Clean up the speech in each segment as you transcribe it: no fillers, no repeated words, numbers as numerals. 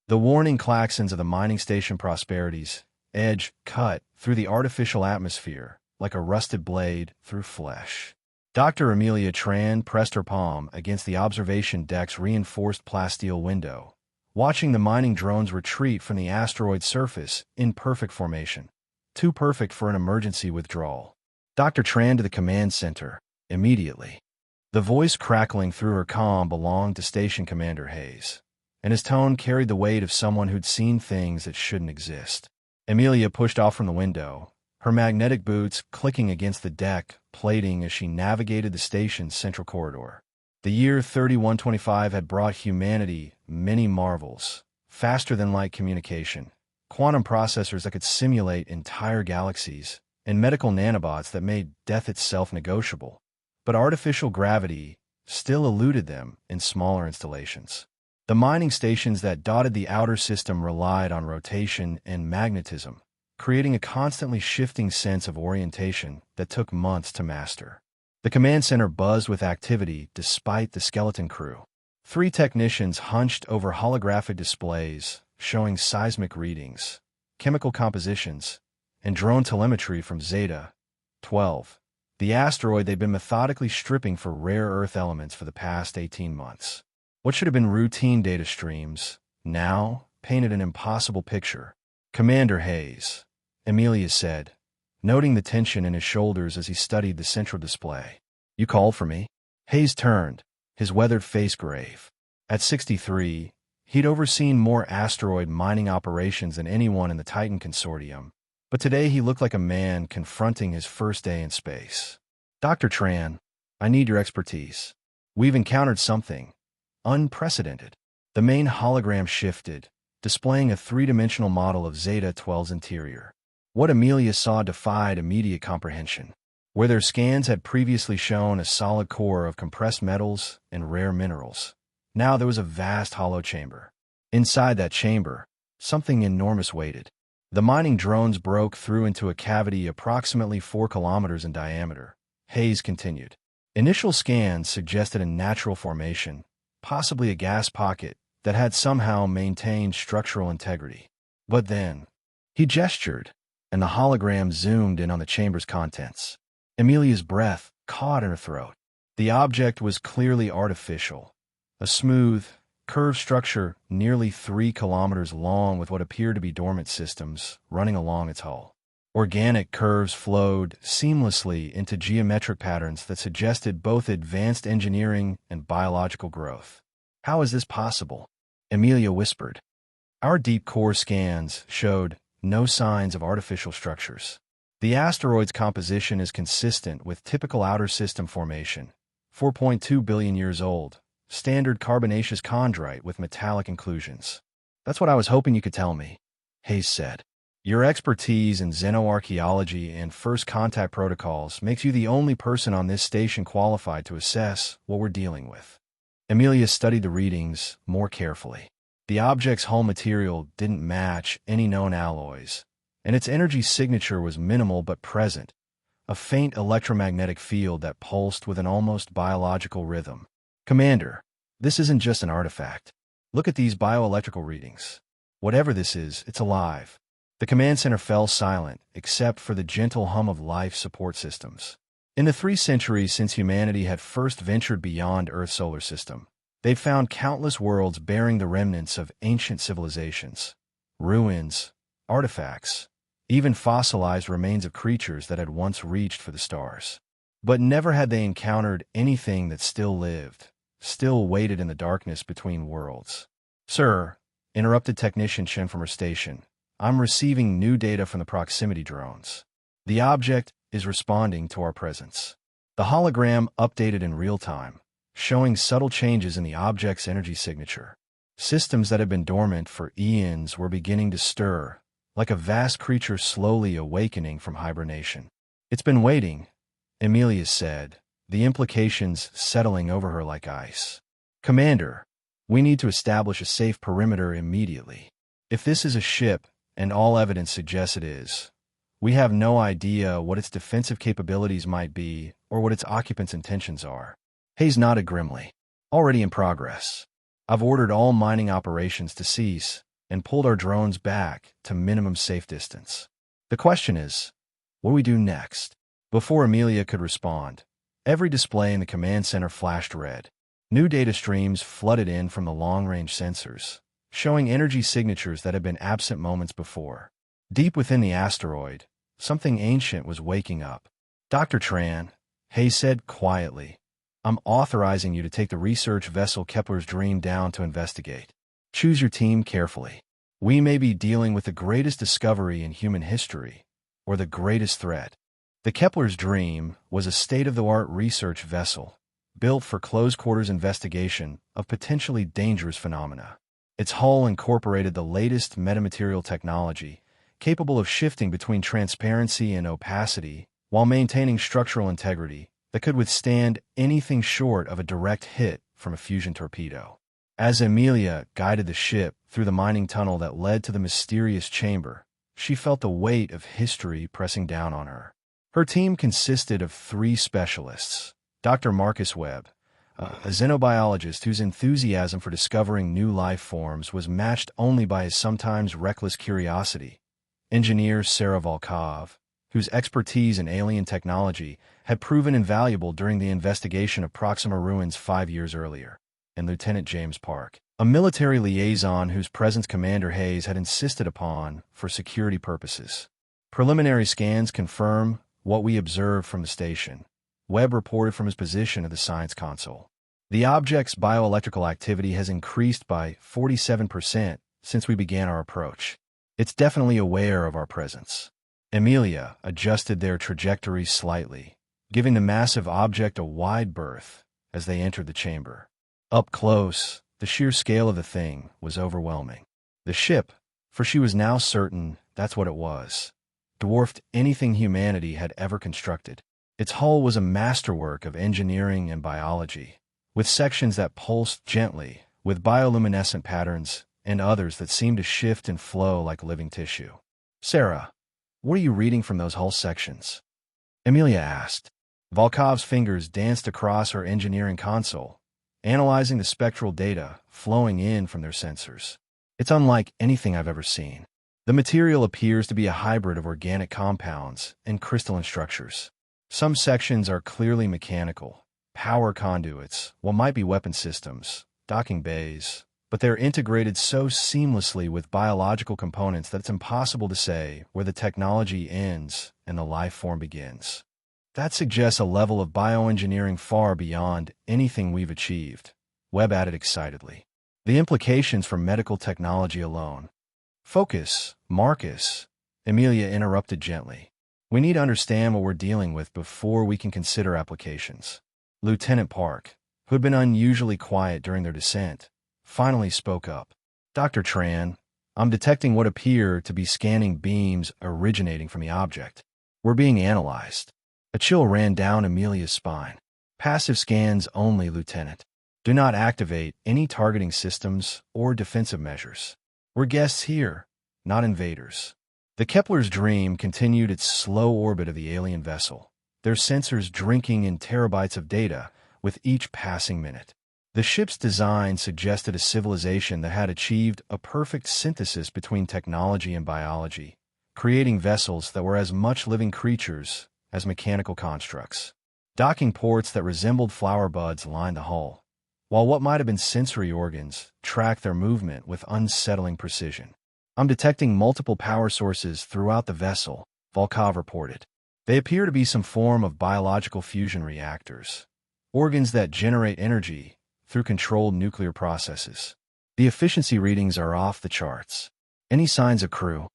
The warning klaxons of the mining station Prosperity's edge cut through the artificial atmosphere like a rusted blade through flesh. Dr. Amelia Tran pressed her palm against the observation deck's reinforced plasteel window, watching the mining drones retreat from the asteroid's surface in perfect formation. Too perfect for an emergency withdrawal. Dr. Tran to the command center, immediately. The voice crackling through her comm belonged to Station Commander Hayes, and his tone carried the weight of someone who'd seen things that shouldn't exist. Amelia pushed off from the window, her magnetic boots clicking against the deck plating as she navigated the station's central corridor. The year 3125 had brought humanity many marvels: faster-than-light communication, quantum processors that could simulate entire galaxies, and medical nanobots that made death itself negotiable. But artificial gravity still eluded them in smaller installations. The mining stations that dotted the outer system relied on rotation and magnetism, creating a constantly shifting sense of orientation that took months to master. The command center buzzed with activity despite the skeleton crew. 3 technicians hunched over holographic displays showing seismic readings, chemical compositions, and drone telemetry from Zeta 12, the asteroid they'd been methodically stripping for rare Earth elements for the past 18 months. What should have been routine data streams now painted an impossible picture. "Commander Hayes," Amelia said, noting the tension in his shoulders as he studied the central display. "You called for me?" Hayes turned, his weathered face grave. At 63, he'd overseen more asteroid mining operations than anyone in the Titan Consortium, but today he looked like a man confronting his first day in space. "Dr. Tran, I need your expertise. We've encountered something unprecedented." The main hologram shifted, displaying a 3-dimensional model of Zeta 12's interior. What Amelia saw defied immediate comprehension. Where their scans had previously shown a solid core of compressed metals and rare minerals, now there was a vast hollow chamber. Inside that chamber, something enormous waited. The mining drones broke through into a cavity approximately 4 kilometers in diameter. Hayes continued. Initial scans suggested a natural formation, possibly a gas pocket, that had somehow maintained structural integrity. But then, he gestured, and the hologram zoomed in on the chamber's contents. Amelia's breath caught in her throat. The object was clearly artificial, a smooth, curved structure nearly 3 kilometers long with what appeared to be dormant systems running along its hull. Organic curves flowed seamlessly into geometric patterns that suggested both advanced engineering and biological growth. "How is this possible?" Amelia whispered. "Our deep core scans showed no signs of artificial structures. The asteroid's composition is consistent with typical outer system formation, 4.2 billion years old, standard carbonaceous chondrite with metallic inclusions." "That's what I was hoping you could tell me," Hayes said. "Your expertise in xenoarchaeology and first contact protocols makes you the only person on this station qualified to assess what we're dealing with." Amelia studied the readings more carefully. The object's hull material didn't match any known alloys, and its energy signature was minimal but present, a faint electromagnetic field that pulsed with an almost biological rhythm. "Commander, this isn't just an artifact. Look at these bioelectrical readings. Whatever this is, it's alive." The command center fell silent, except for the gentle hum of life support systems. In the 3 centuries since humanity had first ventured beyond Earth's solar system, they've found countless worlds bearing the remnants of ancient civilizations, ruins, artifacts, even fossilized remains of creatures that had once reached for the stars. But never had they encountered anything that still lived, still waited in the darkness between worlds. "Sir," interrupted Technician Chen from her station, "I'm receiving new data from the proximity drones. The object is responding to our presence." The hologram updated in real time, showing subtle changes in the object's energy signature. Systems that had been dormant for eons were beginning to stir, like a vast creature slowly awakening from hibernation. "It's been waiting," Amelia said, the implications settling over her like ice. "Commander, we need to establish a safe perimeter immediately. If this is a ship, and all evidence suggests it is, we have no idea what its defensive capabilities might be or what its occupants' intentions are." Hayes nodded grimly. "Already in progress. I've ordered all mining operations to cease, and pulled our drones back to minimum safe distance. The question is, what do we do next? Before Amelia could respond, every display in the command center flashed red. New data streams flooded in from the long-range sensors, showing energy signatures that had been absent moments before. Deep within the asteroid, something ancient was waking up. Dr. Tran, Hayes said quietly, I'm authorizing you to take the research vessel Kepler's Dream down to investigate. Choose your team carefully. We may be dealing with the greatest discovery in human history, or the greatest threat. The Kepler's Dream was a state-of-the-art research vessel, built for close-quarters investigation of potentially dangerous phenomena. Its hull incorporated the latest metamaterial technology, capable of shifting between transparency and opacity while maintaining structural integrity that could withstand anything short of a direct hit from a fusion torpedo. As Amelia guided the ship through the mining tunnel that led to the mysterious chamber, she felt the weight of history pressing down on her. Her team consisted of 3 specialists: Dr. Marcus Webb, a xenobiologist whose enthusiasm for discovering new life forms was matched only by his sometimes reckless curiosity; engineer Sarah Volkov, whose expertise in alien technology had proven invaluable during the investigation of Proxima ruins 5 years earlier; and Lieutenant James Park, a military liaison whose presence Commander Hayes had insisted upon for security purposes. Preliminary scans confirm what we observed from the station, Webb reported from his position at the science console. The object's bioelectrical activity has increased by 47% since we began our approach. It's definitely aware of our presence. Amelia adjusted their trajectory slightly, giving the massive object a wide berth as they entered the chamber. Up close, the sheer scale of the thing was overwhelming. The ship, for she was now certain that's what it was, dwarfed anything humanity had ever constructed. Its hull was a masterwork of engineering and biology, with sections that pulsed gently, with bioluminescent patterns, and others that seemed to shift and flow like living tissue. Sarah, what are you reading from those hull sections? Amelia asked. Volkov's fingers danced across her engineering console, analyzing the spectral data flowing in from their sensors. It's unlike anything I've ever seen. The material appears to be a hybrid of organic compounds and crystalline structures. Some sections are clearly mechanical, power conduits, what might be weapon systems, docking bays, but they're integrated so seamlessly with biological components that it's impossible to say where the technology ends and the life form begins. That suggests a level of bioengineering far beyond anything we've achieved, Webb added excitedly. The implications for medical technology alone. Focus, Marcus, Amelia interrupted gently. We need to understand what we're dealing with before we can consider applications. Lieutenant Park, who had been unusually quiet during their descent, finally spoke up. Dr. Tran, I'm detecting what appear to be scanning beams originating from the object. We're being analyzed. A chill ran down Amelia's spine. Passive scans only, Lieutenant. Do not activate any targeting systems or defensive measures. We're guests here, not invaders. The Kepler's Dream continued its slow orbit of the alien vessel, their sensors drinking in terabytes of data with each passing minute. The ship's design suggested a civilization that had achieved a perfect synthesis between technology and biology, creating vessels that were as much living creatures as mechanical constructs. Docking ports that resembled flower buds lined the hull, while what might have been sensory organs tracked their movement with unsettling precision. I'm detecting multiple power sources throughout the vessel, Volkov reported. They appear to be some form of biological fusion reactors, organs that generate energy through controlled nuclear processes. The efficiency readings are off the charts. Any signs of crew?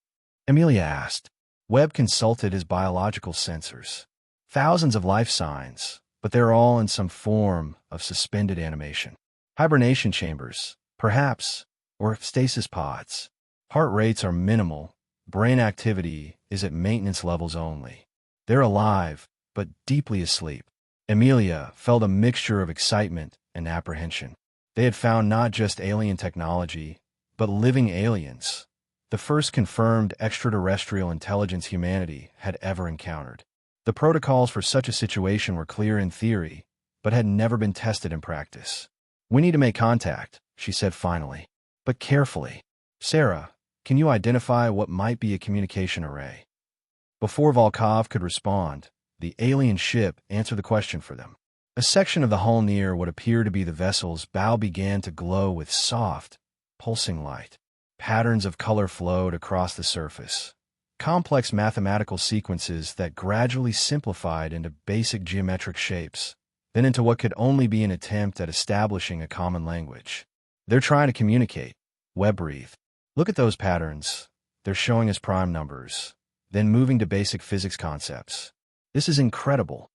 Amelia asked. Webb consulted his biological sensors. Thousands of life signs, but they're all in some form of suspended animation. Hibernation chambers, perhaps, or stasis pods. Heart rates are minimal. Brain activity is at maintenance levels only. They're alive, but deeply asleep. Amelia felt a mixture of excitement and apprehension. They had found not just alien technology, but living aliens, the first confirmed extraterrestrial intelligence humanity had ever encountered. The protocols for such a situation were clear in theory, but had never been tested in practice. We need to make contact, she said finally, but carefully. Sarah, can you identify what might be a communication array? Before Volkov could respond, the alien ship answered the question for them. A section of the hull near what appeared to be the vessel's bow began to glow with soft, pulsing light. Patterns of color flowed across the surface. Complex mathematical sequences that gradually simplified into basic geometric shapes, then into what could only be an attempt at establishing a common language. They're trying to communicate, Webb breathed. Look at those patterns. They're showing us prime numbers, then moving to basic physics concepts. This is incredible.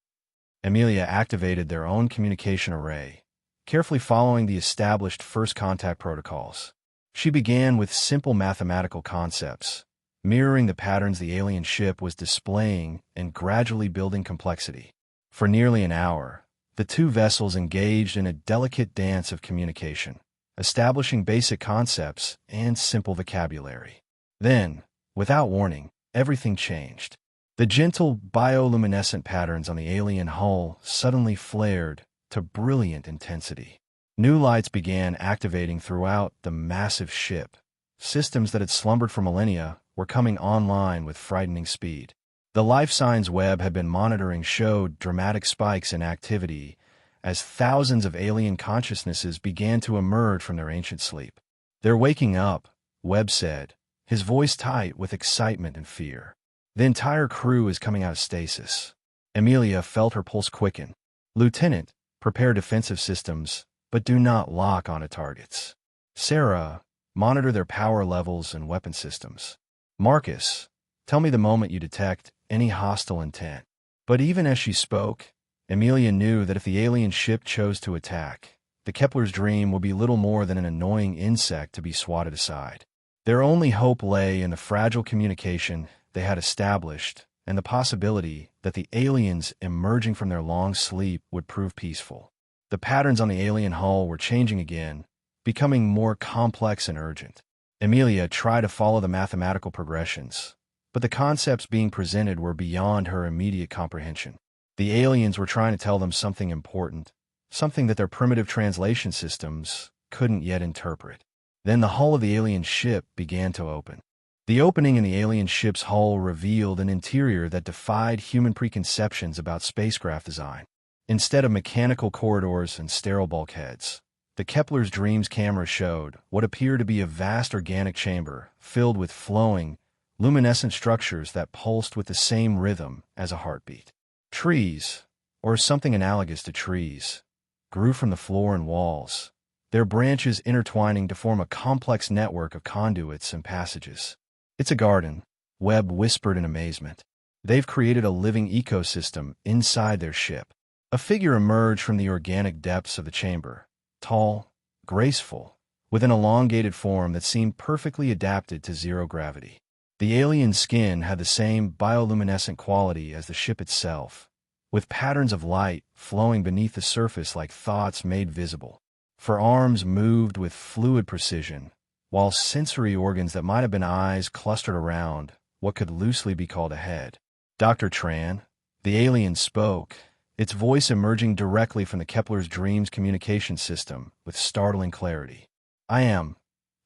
Amelia activated their own communication array, carefully following the established first contact protocols. She began with simple mathematical concepts, mirroring the patterns the alien ship was displaying and gradually building complexity. For nearly an hour, the two vessels engaged in a delicate dance of communication, establishing basic concepts and simple vocabulary. Then, without warning, everything changed. The gentle bioluminescent patterns on the alien hull suddenly flared to brilliant intensity. New lights began activating throughout the massive ship. Systems that had slumbered for millennia were coming online with frightening speed. The life signs Webb had been monitoring showed dramatic spikes in activity as thousands of alien consciousnesses began to emerge from their ancient sleep. "They're waking up," Webb said, his voice tight with excitement and fear. "The entire crew is coming out of stasis." Amelia felt her pulse quicken. "Lieutenant, prepare defensive systems, but do not lock onto targets." "Sarah, monitor their power levels and weapon systems." "Marcus, tell me the moment you detect any hostile intent." But even as she spoke, Amelia knew that if the alien ship chose to attack, the Kepler's dream would be little more than an annoying insect to be swatted aside. Their only hope lay in the fragile communication they had established and the possibility that the aliens emerging from their long sleep would prove peaceful. The patterns on the alien hull were changing again, becoming more complex and urgent. Amelia tried to follow the mathematical progressions, but the concepts being presented were beyond her immediate comprehension. The aliens were trying to tell them something important, something that their primitive translation systems couldn't yet interpret. Then the hull of the alien ship began to open. The opening in the alien ship's hull revealed an interior that defied human preconceptions about spacecraft design. Instead of mechanical corridors and sterile bulkheads, the Kepler's Dreams camera showed what appeared to be a vast organic chamber filled with flowing, luminescent structures that pulsed with the same rhythm as a heartbeat. Trees, or something analogous to trees, grew from the floor and walls, their branches intertwining to form a complex network of conduits and passages. "It's a garden," Webb whispered in amazement. "They've created a living ecosystem inside their ship." A figure emerged from the organic depths of the chamber, tall, graceful, with an elongated form that seemed perfectly adapted to zero gravity. The alien skin had the same bioluminescent quality as the ship itself, with patterns of light flowing beneath the surface like thoughts made visible. Her arms moved with fluid precision, while sensory organs that might have been eyes clustered around what could loosely be called a head. "Dr. Tran," the alien spoke, its voice emerging directly from the Kepler's Dreams communication system with startling clarity. "I am.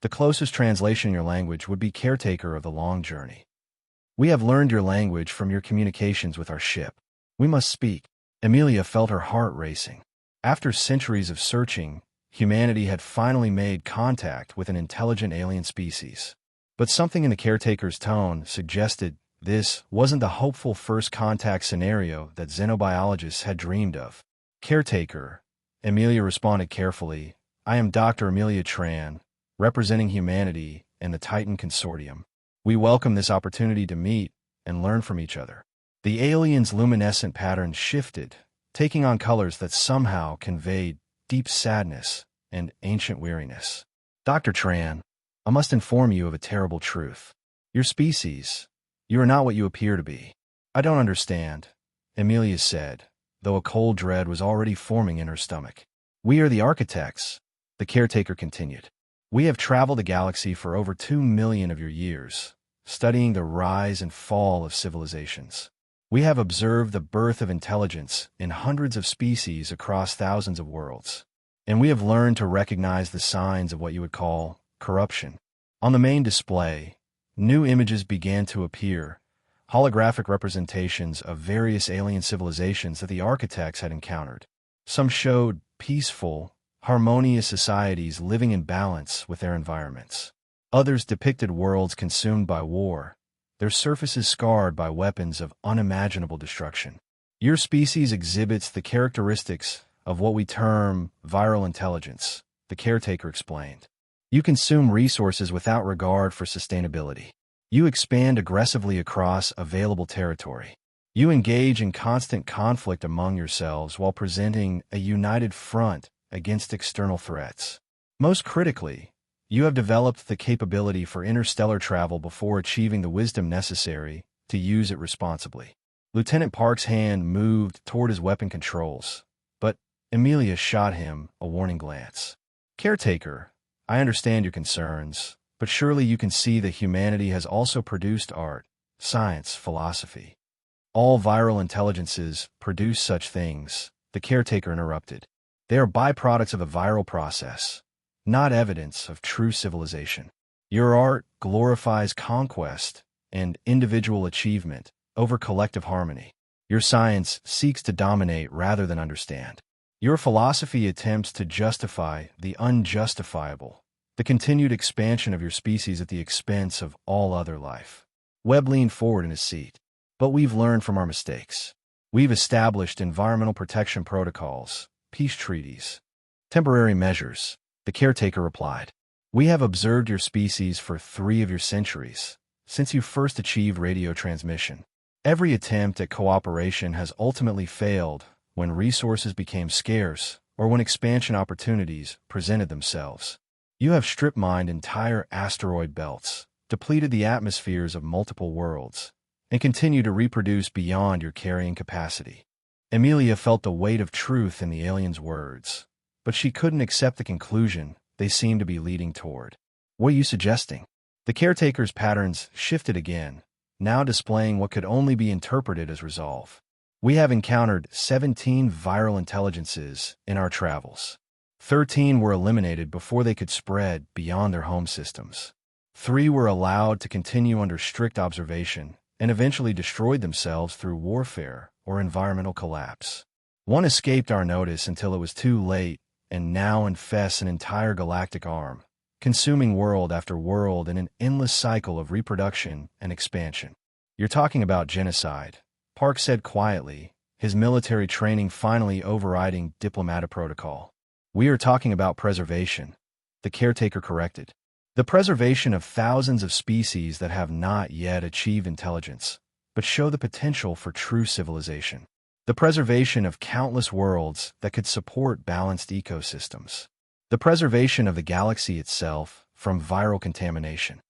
The closest translation in your language would be caretaker of the long journey. We have learned your language from your communications with our ship. We must speak." Amelia felt her heart racing. After centuries of searching, humanity had finally made contact with an intelligent alien species. But something in the caretaker's tone suggested this wasn't the hopeful first contact scenario that xenobiologists had dreamed of. "Caretaker," Amelia responded carefully, "I am Dr. Amelia Tran, representing humanity and the Titan Consortium. We welcome this opportunity to meet and learn from each other." The alien's luminescent patterns shifted, taking on colors that somehow conveyed deep sadness and ancient weariness. "Dr. Tran, I must inform you of a terrible truth. Your species, you are not what you appear to be." "I don't understand," Amelia said, though a cold dread was already forming in her stomach. "We are the architects," the caretaker continued. "We have traveled the galaxy for over 2 million of your years, studying the rise and fall of civilizations. We have observed the birth of intelligence in hundreds of species across thousands of worlds. And we have learned to recognize the signs of what you would call corruption. On the main display, new images began to appear, holographic representations of various alien civilizations that the architects had encountered. Some showed peaceful, harmonious societies living in balance with their environments. Others depicted worlds consumed by war, their surfaces scarred by weapons of unimaginable destruction. Your species exhibits the characteristics of what we term viral intelligence, the caretaker explained. You consume resources without regard for sustainability. You expand aggressively across available territory. You engage in constant conflict among yourselves while presenting a united front against external threats. Most critically, you have developed the capability for interstellar travel before achieving the wisdom necessary to use it responsibly. Lieutenant Park's hand moved toward his weapon controls, but Amelia shot him a warning glance. Caretaker, I understand your concerns, but surely you can see that humanity has also produced art, science, philosophy. All viral intelligences produce such things, the caretaker interrupted. They are byproducts of a viral process, not evidence of true civilization. Your art glorifies conquest and individual achievement over collective harmony. Your science seeks to dominate rather than understand. Your philosophy attempts to justify the unjustifiable, the continued expansion of your species at the expense of all other life. Webb leaned forward in his seat. But we've learned from our mistakes. We've established environmental protection protocols, peace treaties, temporary measures, the caretaker replied. We have observed your species for 3 of your centuries, since you first achieved radio transmission. Every attempt at cooperation has ultimately failed when resources became scarce or when expansion opportunities presented themselves. You have strip-mined entire asteroid belts, depleted the atmospheres of multiple worlds, and continue to reproduce beyond your carrying capacity. Amelia felt the weight of truth in the alien's words, but she couldn't accept the conclusion they seemed to be leading toward. What are you suggesting? The caretaker's patterns shifted again, now displaying what could only be interpreted as resolve. We have encountered 17 viral intelligences in our travels. 13 were eliminated before they could spread beyond their home systems. 3 were allowed to continue under strict observation and eventually destroyed themselves through warfare or environmental collapse. 1 escaped our notice until it was too late and now infests an entire galactic arm, consuming world after world in an endless cycle of reproduction and expansion. You're talking about genocide, Park said quietly, his military training finally overriding diplomatic protocol. We are talking about preservation, the caretaker corrected. The preservation of thousands of species that have not yet achieved intelligence, but show the potential for true civilization. The preservation of countless worlds that could support balanced ecosystems. The preservation of the galaxy itself from viral contamination.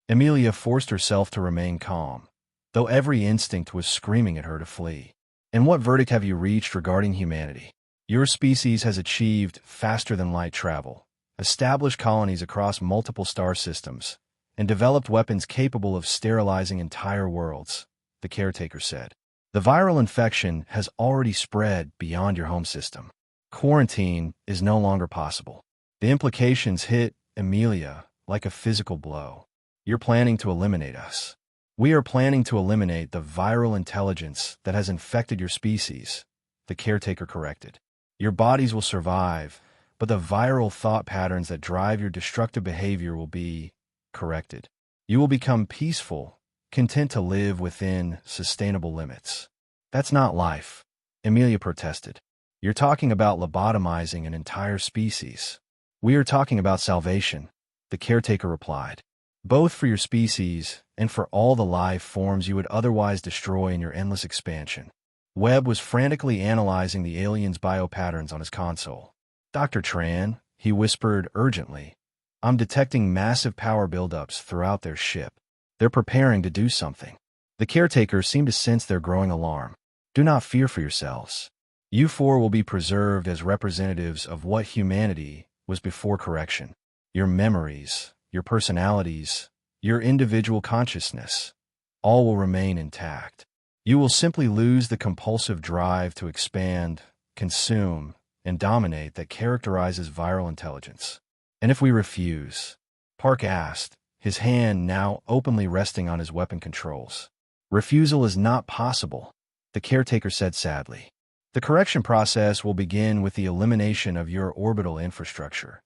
Amelia forced herself to remain calm, though every instinct was screaming at her to flee. And what verdict have you reached regarding humanity? Your species has achieved faster-than-light travel, established colonies across multiple star systems, and developed weapons capable of sterilizing entire worlds, the caretaker said. The viral infection has already spread beyond your home system. Quarantine is no longer possible. The implications hit Amelia like a physical blow. You're planning to eliminate us. We are planning to eliminate the viral intelligence that has infected your species, the caretaker corrected. Your bodies will survive, but the viral thought patterns that drive your destructive behavior will be corrected. You will become peaceful, content to live within sustainable limits. That's not life, Amelia protested. You're talking about lobotomizing an entire species. We are talking about salvation, the caretaker replied. Both for your species and for all the life forms you would otherwise destroy in your endless expansion. Webb was frantically analyzing the alien's biopatterns on his console. Dr. Tran, he whispered urgently, I'm detecting massive power buildups throughout their ship. They're preparing to do something. The caretaker seemed to sense their growing alarm. Do not fear for yourselves. You 4 will be preserved as representatives of what humanity was before correction. Your memories, your personalities, your individual consciousness, all will remain intact. You will simply lose the compulsive drive to expand, consume, and dominate that characterizes viral intelligence. And if we refuse? Park asked, his hand now openly resting on his weapon controls. Refusal is not possible, the caretaker said sadly. The correction process will begin with the elimination of your orbital infrastructure,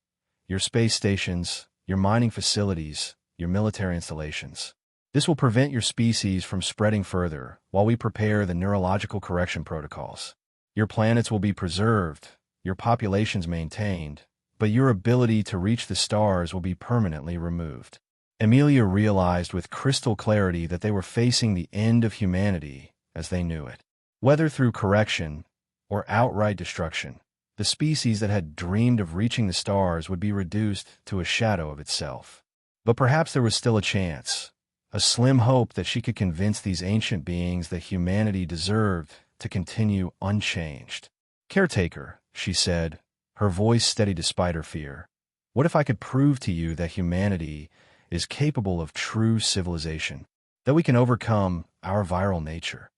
your space stations, your mining facilities, your military installations. This will prevent your species from spreading further while we prepare the neurological correction protocols. Your planets will be preserved, your populations maintained, but your ability to reach the stars will be permanently removed. Amelia realized with crystal clarity that they were facing the end of humanity as they knew it. Whether through correction or outright destruction, the species that had dreamed of reaching the stars would be reduced to a shadow of itself. But perhaps there was still a chance, a slim hope that she could convince these ancient beings that humanity deserved to continue unchanged. Caretaker, she said, her voice steady despite her fear. What if I could prove to you that humanity is capable of true civilization, that we can overcome our viral nature?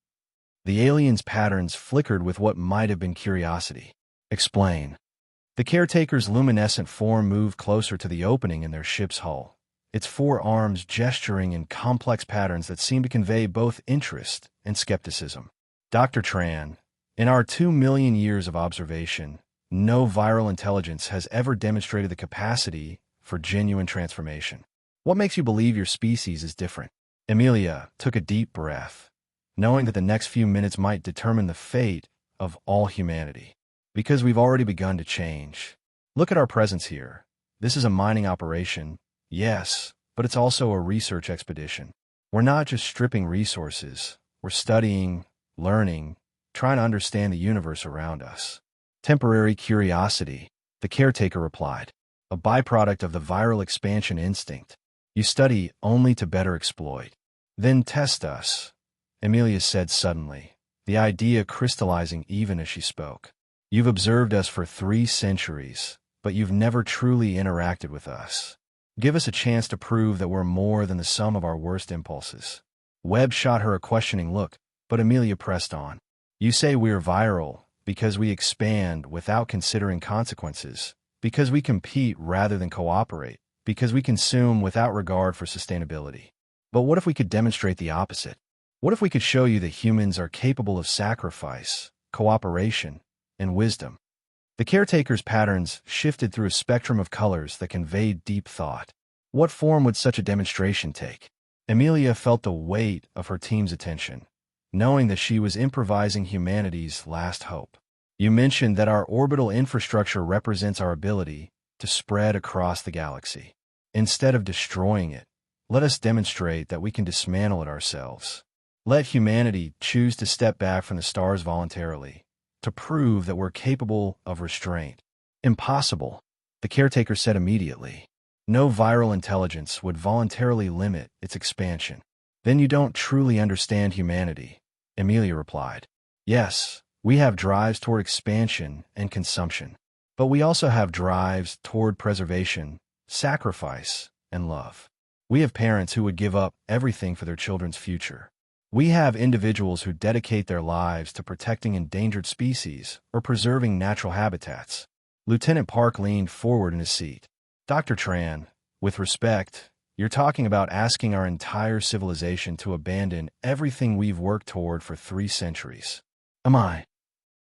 The alien's patterns flickered with what might have been curiosity. Explain. The caretaker's luminescent form moved closer to the opening in their ship's hull, its four arms gesturing in complex patterns that seemed to convey both interest and skepticism. Dr. Tran, in our 2 million years of observation, no viral intelligence has ever demonstrated the capacity for genuine transformation. What makes you believe your species is different? Amelia took a deep breath, knowing that the next few minutes might determine the fate of all humanity. Because we've already begun to change. Look at our presence here. This is a mining operation, yes, but it's also a research expedition. We're not just stripping resources. We're studying, learning, trying to understand the universe around us. Temporary curiosity, the caretaker replied, a byproduct of the viral expansion instinct. You study only to better exploit. Then test us, Amelia said suddenly, the idea crystallizing even as she spoke. You've observed us for 3 centuries, but you've never truly interacted with us. Give us a chance to prove that we're more than the sum of our worst impulses. Webb shot her a questioning look, but Amelia pressed on. You say we're viral because we expand without considering consequences, because we compete rather than cooperate, because we consume without regard for sustainability. But what if we could demonstrate the opposite? What if we could show you that humans are capable of sacrifice, cooperation, and wisdom? The caretaker's patterns shifted through a spectrum of colors that conveyed deep thought. What form would such a demonstration take? Amelia felt the weight of her team's attention, knowing that she was improvising humanity's last hope. You mentioned that our orbital infrastructure represents our ability to spread across the galaxy. Instead of destroying it, let us demonstrate that we can dismantle it ourselves. Let humanity choose to step back from the stars voluntarily, to prove that we're capable of restraint. Impossible, the caretaker said immediately. No viral intelligence would voluntarily limit its expansion. Then you don't truly understand humanity, Amelia replied. Yes, we have drives toward expansion and consumption, but we also have drives toward preservation, sacrifice, and love. We have parents who would give up everything for their children's future. We have individuals who dedicate their lives to protecting endangered species or preserving natural habitats. Lieutenant Park leaned forward in his seat. Dr. Tran, with respect, you're talking about asking our entire civilization to abandon everything we've worked toward for 3 centuries. Am I?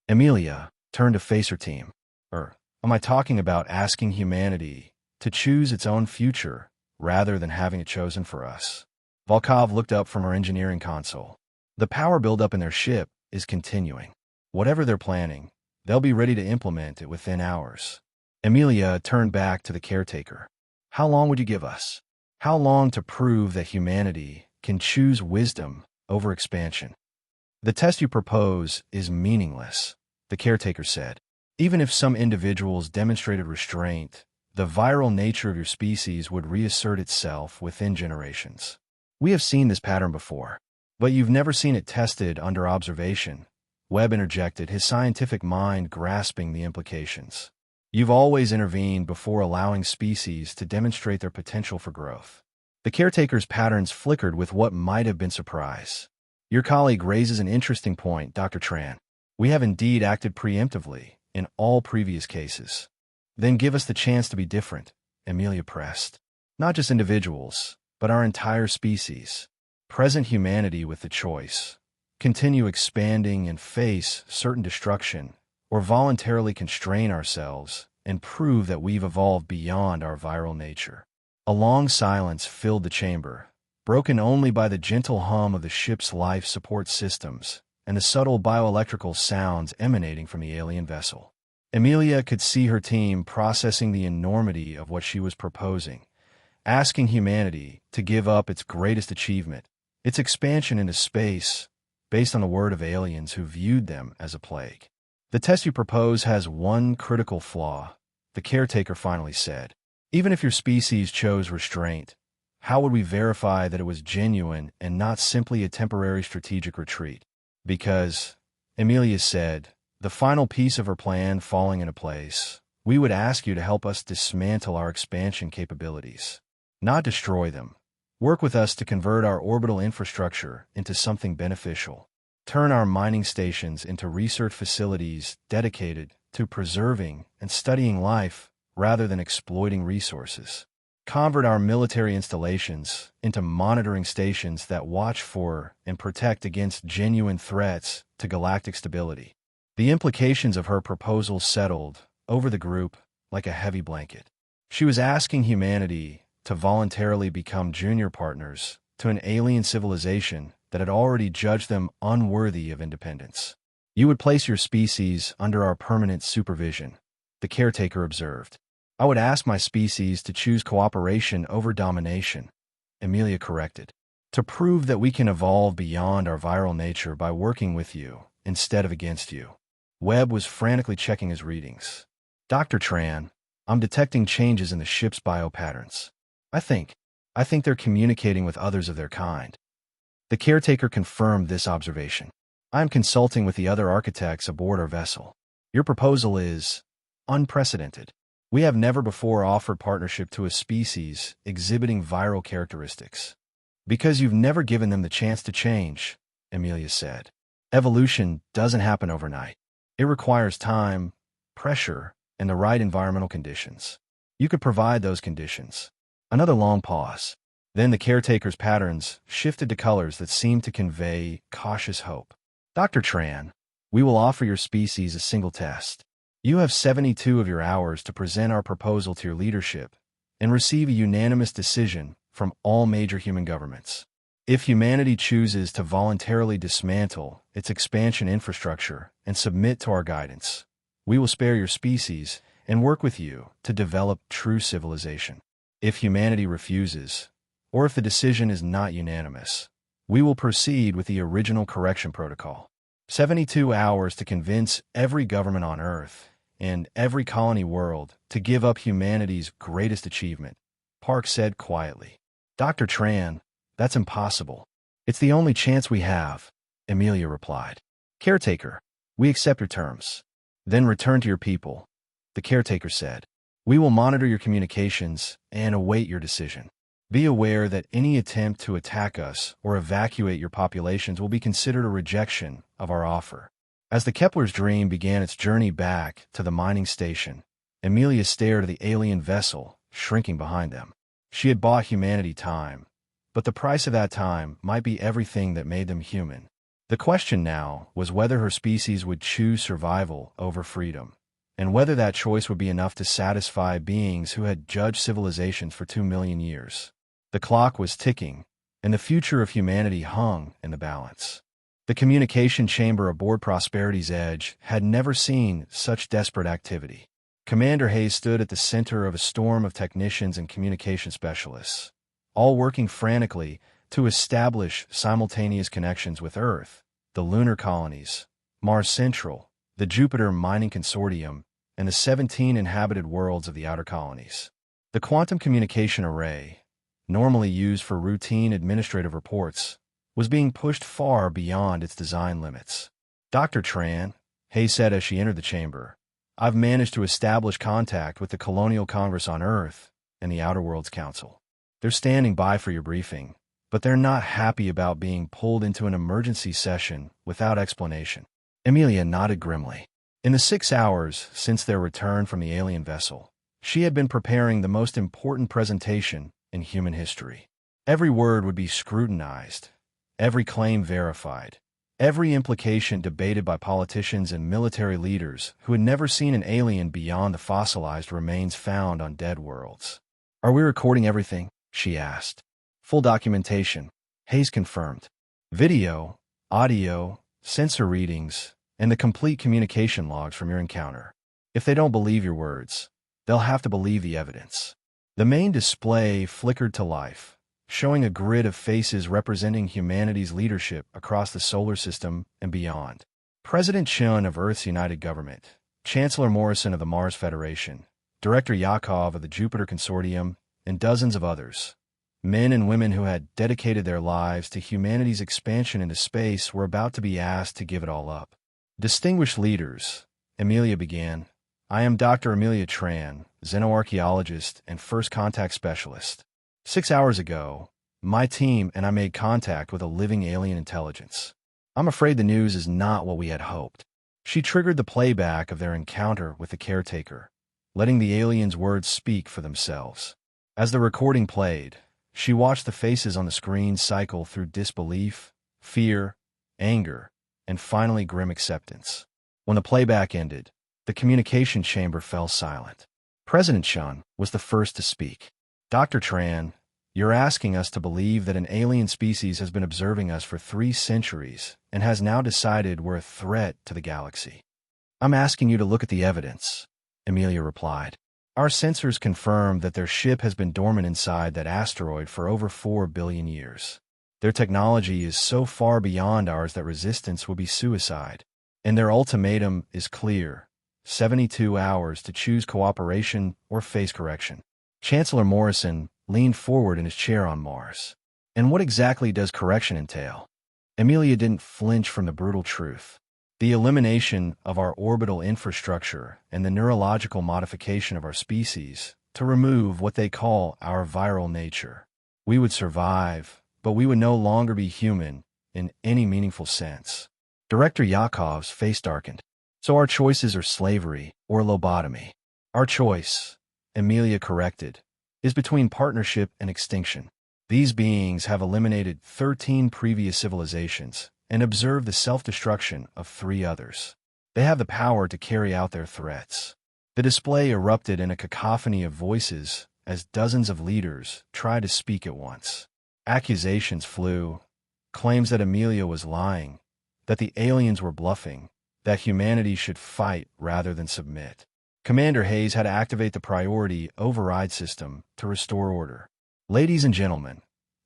Amelia turned to face her team. Am I talking about asking humanity to choose its own future rather than having it chosen for us? Volkov looked up from her engineering console. The power buildup in their ship is continuing. Whatever they're planning, they'll be ready to implement it within hours. Amelia turned back to the caretaker. How long would you give us? How long to prove that humanity can choose wisdom over expansion? The test you propose is meaningless, the caretaker said. Even if some individuals demonstrated restraint, the viral nature of your species would reassert itself within generations. We have seen this pattern before, but you've never seen it tested under observation, Webb interjected, his scientific mind grasping the implications. You've always intervened before allowing species to demonstrate their potential for growth. The caretaker's patterns flickered with what might have been surprise. Your colleague raises an interesting point, Dr. Tran. We have indeed acted preemptively in all previous cases. Then give us the chance to be different, Amelia pressed. Not just individuals, but our entire species. Present humanity with the choice: continue expanding and face certain destruction, or voluntarily constrain ourselves and prove that we've evolved beyond our viral nature. A long silence filled the chamber, broken only by the gentle hum of the ship's life support systems and the subtle bioelectrical sounds emanating from the alien vessel. Amelia could see her team processing the enormity of what she was proposing, asking humanity to give up its greatest achievement, its expansion into space, based on the word of aliens who viewed them as a plague. "The test you propose has one critical flaw," the caretaker finally said. "Even if your species chose restraint, how would we verify that it was genuine and not simply a temporary strategic retreat?" "Because," Amelia said, the final piece of her plan falling into place, "we would ask you to help us dismantle our expansion capabilities. Not destroy them. Work with us to convert our orbital infrastructure into something beneficial. Turn our mining stations into research facilities dedicated to preserving and studying life rather than exploiting resources. Convert our military installations into monitoring stations that watch for and protect against genuine threats to galactic stability." The implications of her proposal settled over the group like a heavy blanket. She was asking humanity to voluntarily become junior partners to an alien civilization that had already judged them unworthy of independence. "You would place your species under our permanent supervision," the caretaker observed. "I would ask my species to choose cooperation over domination," Amelia corrected, "to prove that we can evolve beyond our viral nature by working with you instead of against you." Webb was frantically checking his readings. "Dr. Tran, I'm detecting changes in the ship's biopatterns. I think they're communicating with others of their kind." The caretaker confirmed this observation. "I am consulting with the other architects aboard our vessel. Your proposal is unprecedented. We have never before offered partnership to a species exhibiting viral characteristics." "Because you've never given them the chance to change," Amelia said. "Evolution doesn't happen overnight. It requires time, pressure, and the right environmental conditions. You could provide those conditions." Another long pause. Then the caretaker's patterns shifted to colors that seemed to convey cautious hope. "Dr. Tran, we will offer your species a single test. You have 72 of your hours to present our proposal to your leadership and receive a unanimous decision from all major human governments. If humanity chooses to voluntarily dismantle its expansion infrastructure and submit to our guidance, we will spare your species and work with you to develop true civilization. If humanity refuses, or if the decision is not unanimous, we will proceed with the original correction protocol. 72 hours to convince every government on Earth and every colony world to give up humanity's greatest achievement," Park said quietly. "Dr. Tran, that's impossible." "It's the only chance we have," Amelia replied. "Caretaker, we accept your terms. Then return to your people," the caretaker said. "We will monitor your communications and await your decision. Be aware that any attempt to attack us or evacuate your populations will be considered a rejection of our offer." As the Kepler's dream began its journey back to the mining station, Amelia stared at the alien vessel shrinking behind them. She had bought humanity time, but the price of that time might be everything that made them human. The question now was whether her species would choose survival over freedom, and whether that choice would be enough to satisfy beings who had judged civilizations for 2 million years. The clock was ticking, and the future of humanity hung in the balance. The communication chamber aboard Prosperity's Edge had never seen such desperate activity. Commander Hayes stood at the center of a storm of technicians and communication specialists, all working frantically to establish simultaneous connections with Earth, the lunar colonies, Mars Central, the Jupiter Mining Consortium, and the 17 inhabited worlds of the outer colonies. The quantum communication array, normally used for routine administrative reports, was being pushed far beyond its design limits. "Dr. Tran," Hayes said as she entered the chamber, "I've managed to establish contact with the Colonial Congress on Earth and the Outer Worlds Council. They're standing by for your briefing, but they're not happy about being pulled into an emergency session without explanation." Amelia nodded grimly. In the 6 hours since their return from the alien vessel, she had been preparing the most important presentation in human history. Every word would be scrutinized, every claim verified, every implication debated by politicians and military leaders who had never seen an alien beyond the fossilized remains found on dead worlds. "Are we recording everything?" she asked. "Full documentation," Hayes confirmed. "Video, audio, sensor readings, and the complete communication logs from your encounter. If they don't believe your words, they'll have to believe the evidence." The main display flickered to life, showing a grid of faces representing humanity's leadership across the solar system and beyond. President Chun of Earth's United Government, Chancellor Morrison of the Mars Federation, Director Yakov of the Jupiter Consortium, and dozens of others. Men and women who had dedicated their lives to humanity's expansion into space were about to be asked to give it all up. "Distinguished leaders," Amelia began. "I am Dr. Amelia Tran, xenoarchaeologist and first contact specialist. 6 hours ago, my team and I made contact with a living alien intelligence. I'm afraid the news is not what we had hoped." She triggered the playback of their encounter with the caretaker, letting the aliens' words speak for themselves. As the recording played, she watched the faces on the screen cycle through disbelief, fear, anger, and finally grim acceptance. When the playback ended, the communication chamber fell silent. President Chun was the first to speak. "Dr. Tran, you're asking us to believe that an alien species has been observing us for 3 centuries and has now decided we're a threat to the galaxy." "I'm asking you to look at the evidence," Amelia replied. "Our sensors confirm that their ship has been dormant inside that asteroid for over 4 billion years. Their technology is so far beyond ours that resistance would be suicide. And their ultimatum is clear: 72 hours to choose cooperation or face correction." Chancellor Morrison leaned forward in his chair on Mars. "And what exactly does correction entail?" Amelia didn't flinch from the brutal truth. "The elimination of our orbital infrastructure and the neurological modification of our species to remove what they call our viral nature. We would survive, but we would no longer be human in any meaningful sense." Director Yakov's face darkened. "So our choices are slavery or lobotomy." "Our choice," Amelia corrected, "is between partnership and extinction. These beings have eliminated 13 previous civilizations and observed the self-destruction of 3 others. They have the power to carry out their threats." The display erupted in a cacophony of voices as dozens of leaders tried to speak at once. Accusations flew, claims that Amelia was lying, that the aliens were bluffing, that humanity should fight rather than submit. Commander Hayes had to activate the priority override system to restore order. "Ladies and gentlemen,"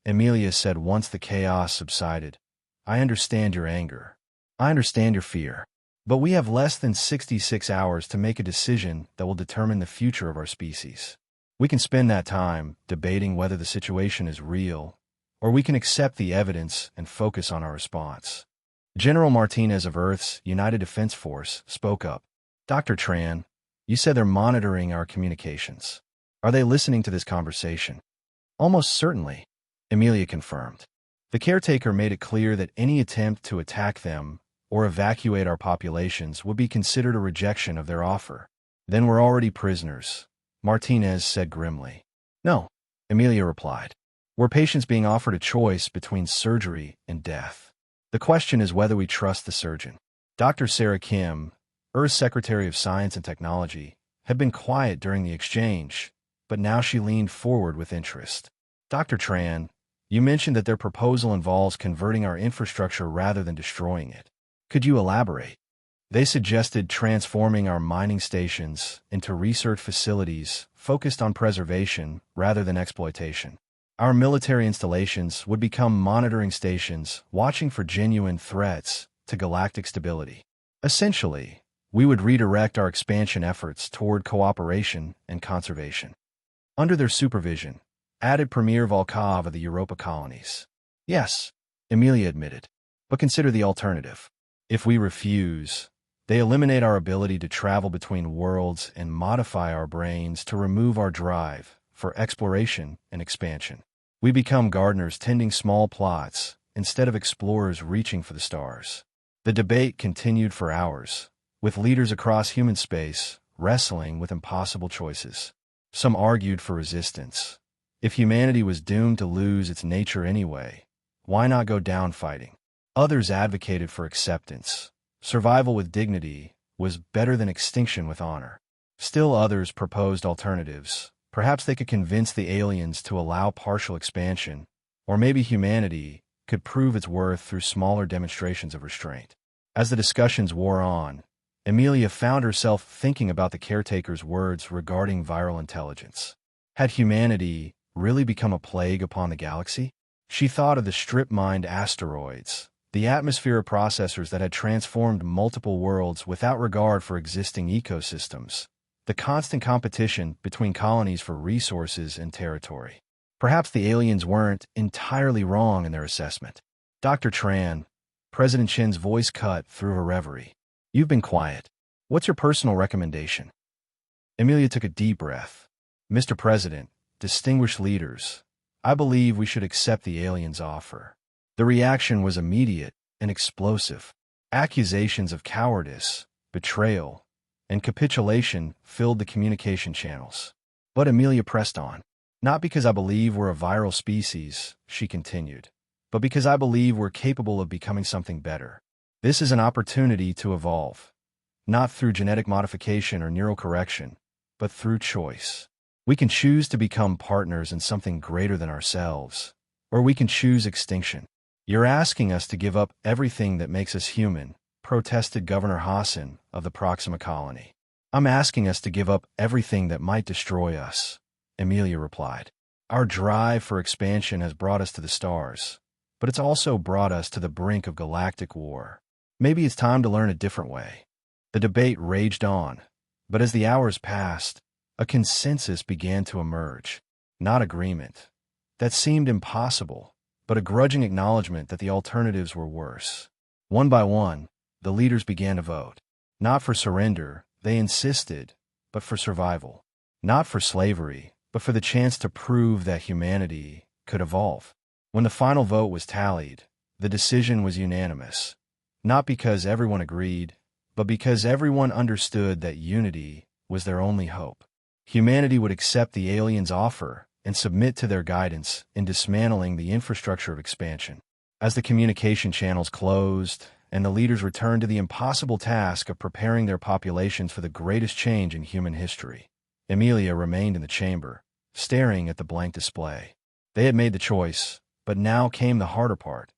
Amelia said once the chaos subsided, "I understand your anger. I understand your fear. But we have less than 66 hours to make a decision that will determine the future of our species. We can spend that time debating whether the situation is real, or we can accept the evidence and focus on our response." General Martinez of Earth's United Defense Force spoke up. "Dr. Tran, you said they're monitoring our communications. Are they listening to this conversation?" "Almost certainly," Amelia confirmed. "The caretaker made it clear that any attempt to attack them or evacuate our populations would be considered a rejection of their offer." "Then we're already prisoners," Martinez said grimly. "No," Amelia replied. "We're patients being offered a choice between surgery and death. The question is whether we trust the surgeon." Dr. Sarah Kim, Earth's Secretary of Science and Technology, had been quiet during the exchange, but now she leaned forward with interest. "Dr. Tran, you mentioned that their proposal involves converting our infrastructure rather than destroying it. Could you elaborate?" "They suggested transforming our mining stations into research facilities focused on preservation rather than exploitation. Our military installations would become monitoring stations watching for genuine threats to galactic stability. Essentially, we would redirect our expansion efforts toward cooperation and conservation. Under their supervision," added Premier Volkov of the Europa colonies. "Yes," Amelia admitted, "but consider the alternative. If we refuse, they eliminate our ability to travel between worlds and modify our brains to remove our drive for exploration and expansion. We become gardeners tending small plots instead of explorers reaching for the stars." The debate continued for hours, with leaders across human space wrestling with impossible choices. Some argued for resistance, If humanity was doomed to lose its nature anyway, why not go down fighting? Others advocated for acceptance. Survival with dignity was better than extinction with honor. Still others proposed alternatives. Perhaps they could convince the aliens to allow partial expansion, or maybe humanity could prove its worth through smaller demonstrations of restraint. As the discussions wore on, Amelia found herself thinking about the caretaker's words regarding viral intelligence. Had humanity really become a plague upon the galaxy? She thought of the strip-mined asteroids, the atmosphere of processors that had transformed multiple worlds without regard for existing ecosystems, the constant competition between colonies for resources and territory. Perhaps the aliens weren't entirely wrong in their assessment. Dr. Tran, President Chin's voice cut through her reverie. You've been quiet. What's your personal recommendation? Amelia took a deep breath. Mr. President, distinguished leaders, I believe we should accept the aliens' offer. The reaction was immediate and explosive. Accusations of cowardice, betrayal, and capitulation filled the communication channels. But Amelia pressed on. Not because I believe we're a viral species, she continued, but because I believe we're capable of becoming something better. This is an opportunity to evolve, not through genetic modification or neural correction, but through choice. We can choose to become partners in something greater than ourselves, or we can choose extinction. You're asking us to give up everything that makes us human, protested Governor Hassan of the Proxima colony. I'm asking us to give up everything that might destroy us, Amelia replied. Our drive for expansion has brought us to the stars, but it's also brought us to the brink of galactic war. Maybe it's time to learn a different way. The debate raged on, but as the hours passed, a consensus began to emerge. Not agreement. That seemed impossible, but a grudging acknowledgement that the alternatives were worse. One by one, the leaders began to vote. Not for surrender, they insisted, but for survival. Not for slavery, but for the chance to prove that humanity could evolve. When the final vote was tallied, the decision was unanimous. Not because everyone agreed, but because everyone understood that unity was their only hope. Humanity would accept the aliens' offer and submit to their guidance in dismantling the infrastructure of expansion. As the communication channels closed and the leaders returned to the impossible task of preparing their populations for the greatest change in human history, Amelia remained in the chamber, staring at the blank display. They had made the choice, but now came the harder part,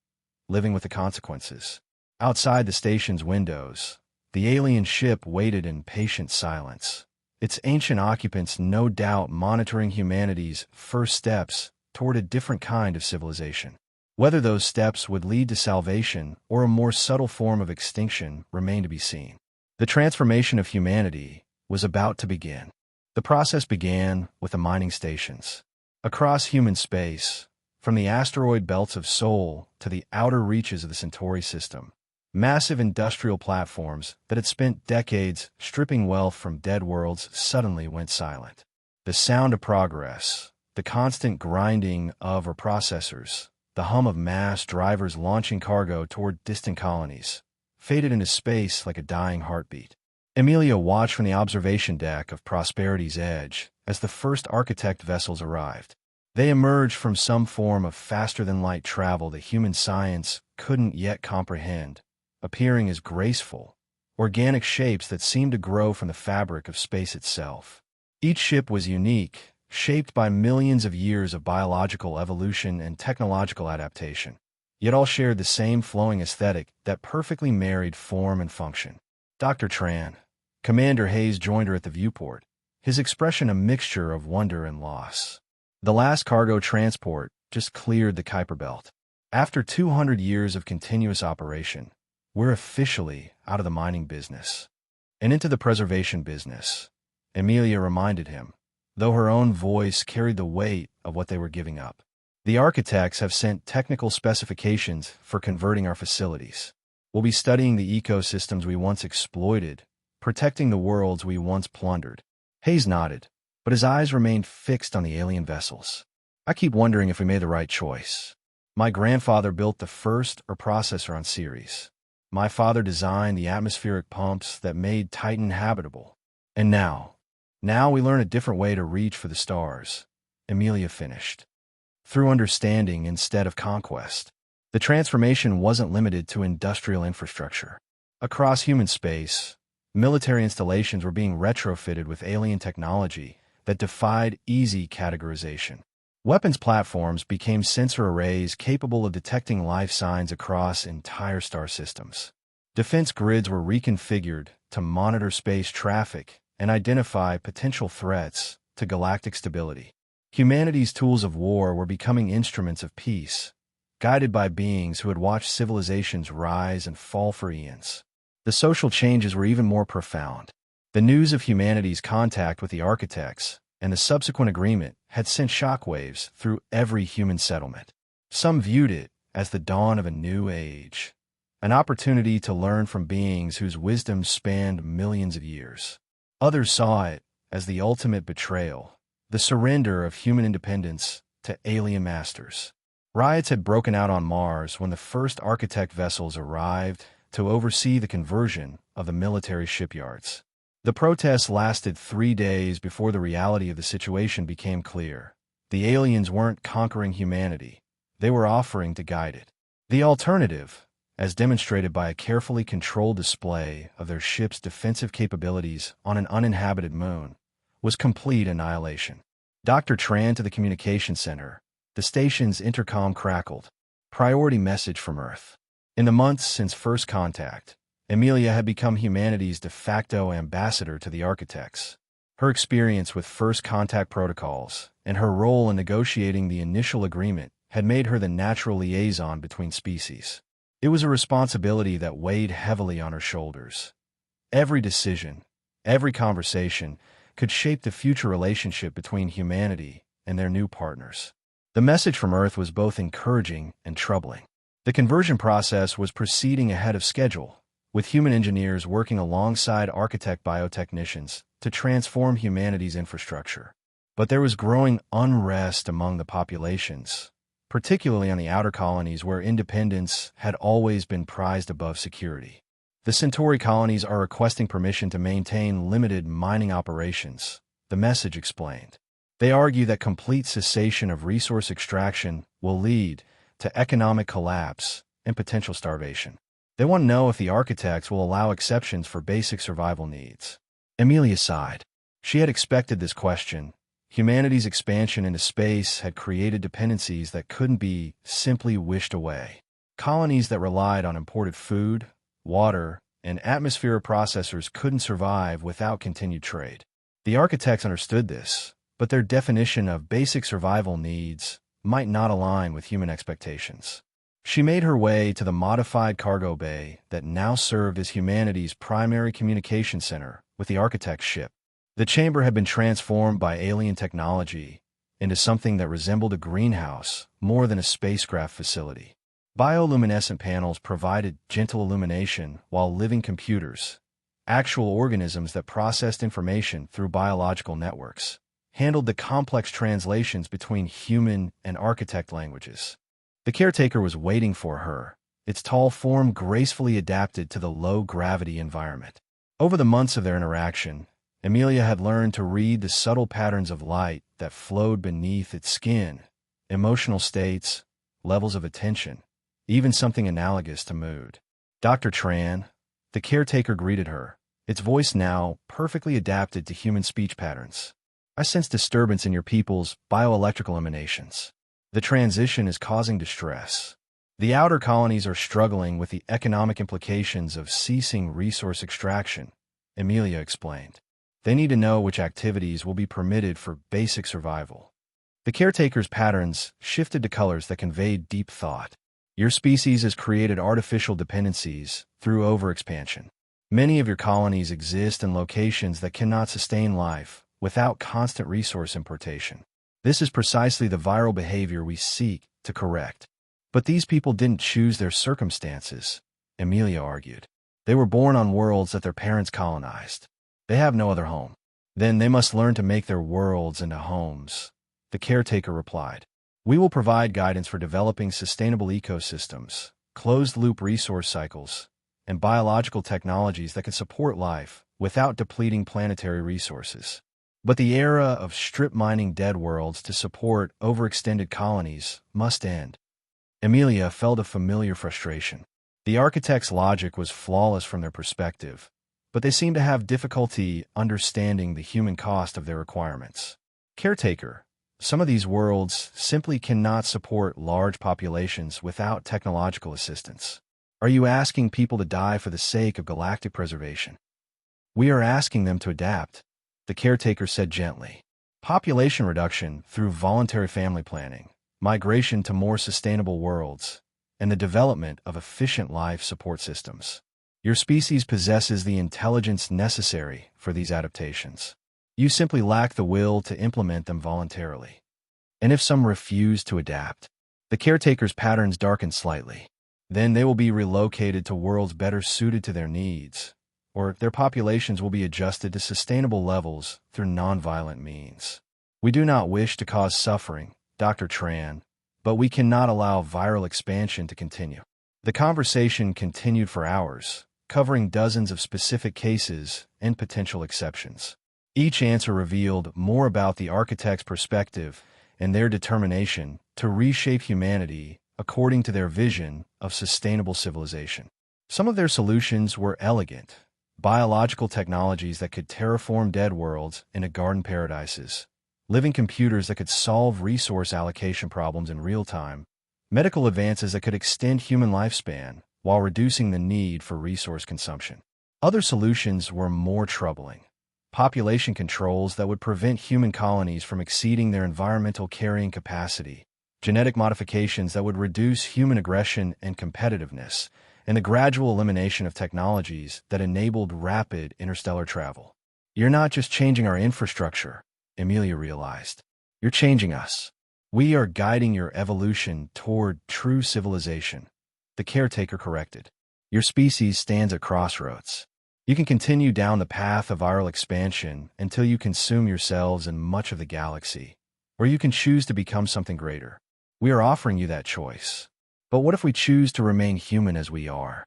living with the consequences. Outside the station's windows, the alien ship waited in patient silence, its ancient occupants no doubt monitoring humanity's first steps toward a different kind of civilization. Whether those steps would lead to salvation or a more subtle form of extinction remained to be seen. The transformation of humanity was about to begin. The process began with the mining stations. Across human space, from the asteroid belts of Sol to the outer reaches of the Centauri system, massive industrial platforms that had spent decades stripping wealth from dead worlds suddenly went silent. The sound of progress, the constant grinding of processors, the hum of mass drivers launching cargo toward distant colonies, faded into space like a dying heartbeat. Amelia watched from the observation deck of Prosperity's Edge as the first architect vessels arrived. They emerged from some form of faster-than-light travel that human science couldn't yet comprehend, appearing as graceful, organic shapes that seemed to grow from the fabric of space itself. Each ship was unique, shaped by millions of years of biological evolution and technological adaptation, yet all shared the same flowing aesthetic that perfectly married form and function. Dr. Tran, Commander Hayes joined her at the viewport, his expression a mixture of wonder and loss. The last cargo transport just cleared the Kuiper Belt. After 200 years of continuous operation, we're officially out of the mining business and into the preservation business, Amelia reminded him, though her own voice carried the weight of what they were giving up. The architects have sent technical specifications for converting our facilities. We'll be studying the ecosystems we once exploited, protecting the worlds we once plundered. Hayes nodded, but his eyes remained fixed on the alien vessels. I keep wondering if we made the right choice. My grandfather built the first processor on Ceres. My father designed the atmospheric pumps that made Titan habitable. And now we learn a different way to reach for the stars. Amelia finished. Through understanding instead of conquest. The transformation wasn't limited to industrial infrastructure. Across human space, military installations were being retrofitted with alien technology that defied easy categorization. Weapons platforms became sensor arrays capable of detecting life signs across entire star systems. Defense grids were reconfigured to monitor space traffic and identify potential threats to galactic stability. Humanity's tools of war were becoming instruments of peace, guided by beings who had watched civilizations rise and fall for eons. The social changes were even more profound. The news of humanity's contact with the architects and the subsequent agreement had sent shockwaves through every human settlement. Some viewed it as the dawn of a new age, an opportunity to learn from beings whose wisdom spanned millions of years. Others saw it as the ultimate betrayal, the surrender of human independence to alien masters. Riots had broken out on Mars when the first architect vessels arrived to oversee the conversion of the military shipyards. The protests lasted 3 days before the reality of the situation became clear. The aliens weren't conquering humanity. They were offering to guide it. The alternative, as demonstrated by a carefully controlled display of their ship's defensive capabilities on an uninhabited moon, was complete annihilation. Dr. Tran to the communication center. The station's intercom crackled. Priority message from Earth. In the months since first contact, Amelia had become humanity's de facto ambassador to the architects. Her experience with first contact protocols and her role in negotiating the initial agreement had made her the natural liaison between species. It was a responsibility that weighed heavily on her shoulders. Every decision, every conversation could shape the future relationship between humanity and their new partners. The message from Earth was both encouraging and troubling. The conversion process was proceeding ahead of schedule, with human engineers working alongside architect biotechnicians to transform humanity's infrastructure. But there was growing unrest among the populations, particularly on the outer colonies where independence had always been prized above security. The Centauri colonies are requesting permission to maintain limited mining operations, the message explained. They argue that complete cessation of resource extraction will lead to economic collapse and potential starvation. They want to know if the architects will allow exceptions for basic survival needs. Amelia sighed. She had expected this question. Humanity's expansion into space had created dependencies that couldn't be simply wished away. Colonies that relied on imported food, water, and atmospheric processors couldn't survive without continued trade. The architects understood this, but their definition of basic survival needs might not align with human expectations. She made her way to the modified cargo bay that now served as humanity's primary communication center with the architect's ship. The chamber had been transformed by alien technology into something that resembled a greenhouse more than a spacecraft facility. Bioluminescent panels provided gentle illumination, while living computers, actual organisms that processed information through biological networks, handled the complex translations between human and architect languages. The caretaker was waiting for her, its tall form gracefully adapted to the low-gravity environment. Over the months of their interaction, Amelia had learned to read the subtle patterns of light that flowed beneath its skin, emotional states, levels of attention, even something analogous to mood. Dr. Tran, the caretaker, greeted her, its voice now perfectly adapted to human speech patterns. I sense disturbance in your people's bioelectrical emanations. The transition is causing distress. The outer colonies are struggling with the economic implications of ceasing resource extraction, Amelia explained. They need to know which activities will be permitted for basic survival. The caretaker's patterns shifted to colors that conveyed deep thought. Your species has created artificial dependencies through overexpansion. Many of your colonies exist in locations that cannot sustain life without constant resource importation. This is precisely the viral behavior we seek to correct. But these people didn't choose their circumstances, Amelia argued. They were born on worlds that their parents colonized. They have no other home. Then they must learn to make their worlds into homes, the caretaker replied. We will provide guidance for developing sustainable ecosystems, closed-loop resource cycles, and biological technologies that can support life without depleting planetary resources. But the era of strip-mining dead worlds to support overextended colonies must end. Amelia felt a familiar frustration. The architect's logic was flawless from their perspective, but they seemed to have difficulty understanding the human cost of their requirements. Caretaker, some of these worlds simply cannot support large populations without technological assistance. Are you asking people to die for the sake of galactic preservation? We are asking them to adapt, the caretaker said gently. Population reduction through voluntary family planning, migration to more sustainable worlds, and the development of efficient life support systems. Your species possesses the intelligence necessary for these adaptations. You simply lack the will to implement them voluntarily. And if some refuse to adapt, the caretaker's patterns darken slightly. Then they will be relocated to worlds better suited to their needs, or their populations will be adjusted to sustainable levels through nonviolent means. We do not wish to cause suffering, Dr. Tran, but we cannot allow viral expansion to continue. The conversation continued for hours, covering dozens of specific cases and potential exceptions. Each answer revealed more about the architect's perspective and their determination to reshape humanity according to their vision of sustainable civilization. Some of their solutions were elegant, biological technologies that could terraform dead worlds into garden paradises, living computers that could solve resource allocation problems in real time, medical advances that could extend human lifespan while reducing the need for resource consumption. Other solutions were more troubling. Population controls that would prevent human colonies from exceeding their environmental carrying capacity, genetic modifications that would reduce human aggression and competitiveness, and the gradual elimination of technologies that enabled rapid interstellar travel. You're not just changing our infrastructure, Amelia realized. You're changing us. We are guiding your evolution toward true civilization, the caretaker corrected. Your species stands at crossroads. You can continue down the path of viral expansion until you consume yourselves and much of the galaxy, or you can choose to become something greater. We are offering you that choice. But what if we choose to remain human as we are?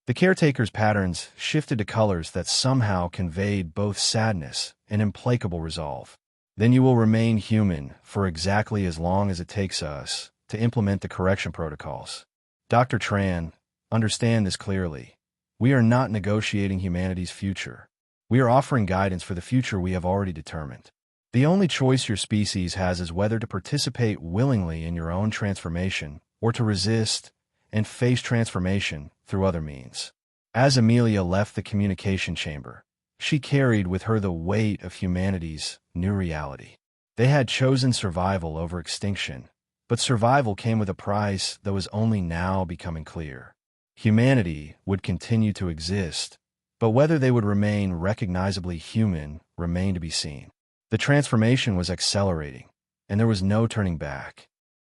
The caretaker's patterns shifted to colors that somehow conveyed both sadness and implacable resolve. Then you will remain human for exactly as long as it takes us to implement the correction protocols. Dr. Tran, understand this clearly. We are not negotiating humanity's future. We are offering guidance for the future we have already determined. The only choice your species has is whether to participate willingly in your own transformation or to resist and face transformation through other means. As Amelia left the communication chamber, she carried with her the weight of humanity's new reality. They had chosen survival over extinction, but survival came with a price that was only now becoming clear. Humanity would continue to exist, but whether they would remain recognizably human remained to be seen. The transformation was accelerating, and there was no turning back.